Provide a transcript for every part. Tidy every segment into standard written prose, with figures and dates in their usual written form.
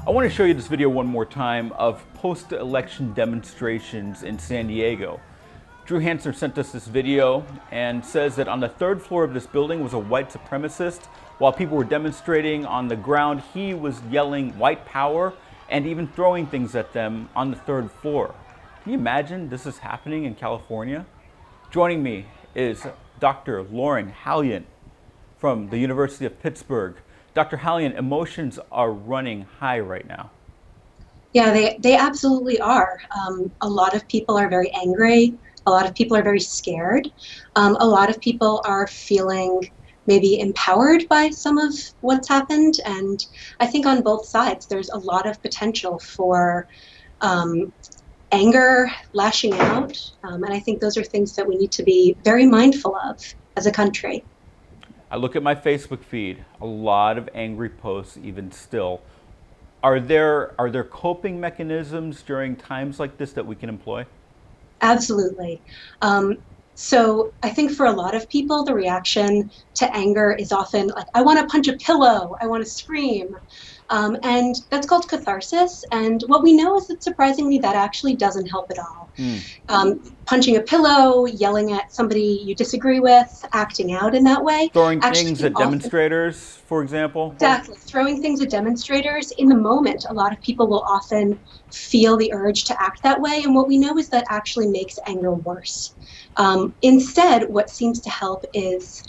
I want to show you this video one more time of post-election demonstrations in San Diego. Drew Hanser sent us this video and says that on the third floor of this building was a white supremacist. While people were demonstrating on the ground, he was yelling white power and even throwing things at them on the third floor. Can you imagine this is happening in California? Joining me is Dr. Lauren Hallion from the University of Pittsburgh. Dr. Hallion, emotions are running high right now. Yeah, they absolutely are. A lot of people are very angry. A lot of people are very scared. A lot of people are feeling maybe empowered by some of what's happened. And I think on both sides, there's a lot of potential for anger, lashing out. And I think those are things that we need to be very mindful of as a country. I look at my Facebook feed, a lot of angry posts even still. Are there coping mechanisms during times like this that we can employ? Absolutely. So I think for a lot of people, the reaction to anger is often like, I want to punch a pillow, I want to scream. And that's called catharsis. And what we know is that surprisingly, that actually doesn't help at all. Punching a pillow, yelling at somebody you disagree with, acting out in that way. Throwing things at demonstrators, for example? Exactly. Throwing things at demonstrators in the moment. A lot of people will often feel the urge to act that way. And what we know is that actually makes anger worse. Instead, what seems to help is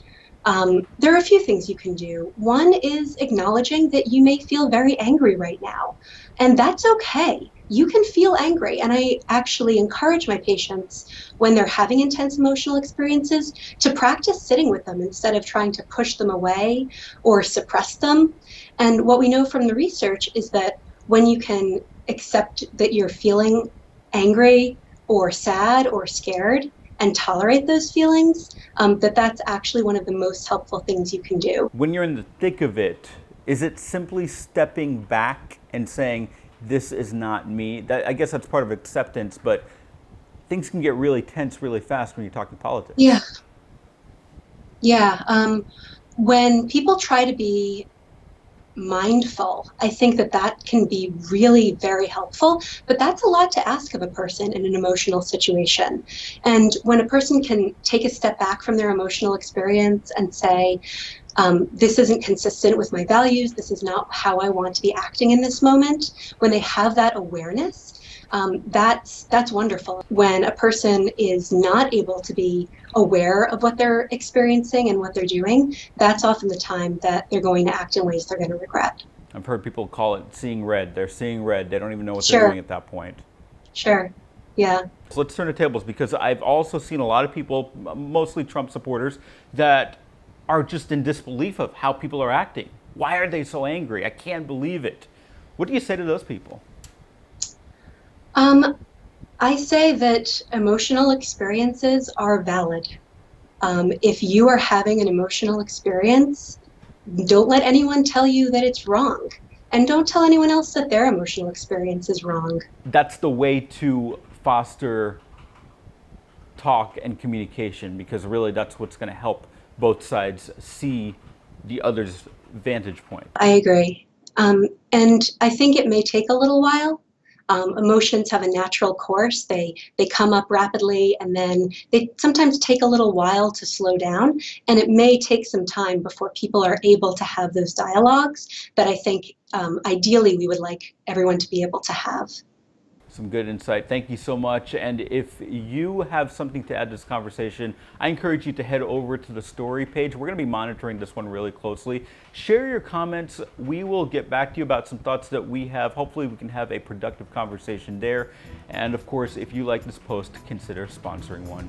there are a few things you can do. One is acknowledging that you may feel very angry right now, and that's okay. You can feel angry, and I actually encourage my patients when they're having intense emotional experiences to practice sitting with them instead of trying to push them away or suppress them. And what we know from the research is that when you can accept that you're feeling angry or sad or scared, and tolerate those feelings, that's actually one of the most helpful things you can do. When you're in the thick of it, is it simply stepping back and saying, this is not me? I guess that's part of acceptance, but things can get really tense really fast when you're talking politics. Yeah. When people try to be mindful, I think that can be really very helpful, but that's a lot to ask of a person in an emotional situation. And when a person can take a step back from their emotional experience and say, this isn't consistent with my values, this is not how I want to be acting in this moment, when they have that awareness, that's wonderful. When a person is not able to be aware of what they're experiencing and what they're doing, that's often the time that they're going to act in ways they're going to regret. I've heard people call it seeing red. They're seeing red. They don't even know what they're doing at that point. Sure. Yeah. So let's turn the tables, because I've also seen a lot of people, mostly Trump supporters, that are just in disbelief of how people are acting. Why are they so angry? I can't believe it. What do you say to those people? I say that emotional experiences are valid. If you are having an emotional experience, don't let anyone tell you that it's wrong. And don't tell anyone else that their emotional experience is wrong. That's the way to foster talk and communication, because really that's what's going to help both sides see the other's vantage point. I agree. And I think it may take a little while. Emotions have a natural course. They come up rapidly, and then they sometimes take a little while to slow down, and it may take some time before people are able to have those dialogues that I think ideally we would like everyone to be able to have. Some good insight. Thank you so much. And if you have something to add to this conversation, I encourage you to head over to the story page. We're going to be monitoring this one really closely. Share your comments. We will get back to you about some thoughts that we have. Hopefully we can have a productive conversation there. And of course, if you like this post, consider sponsoring one.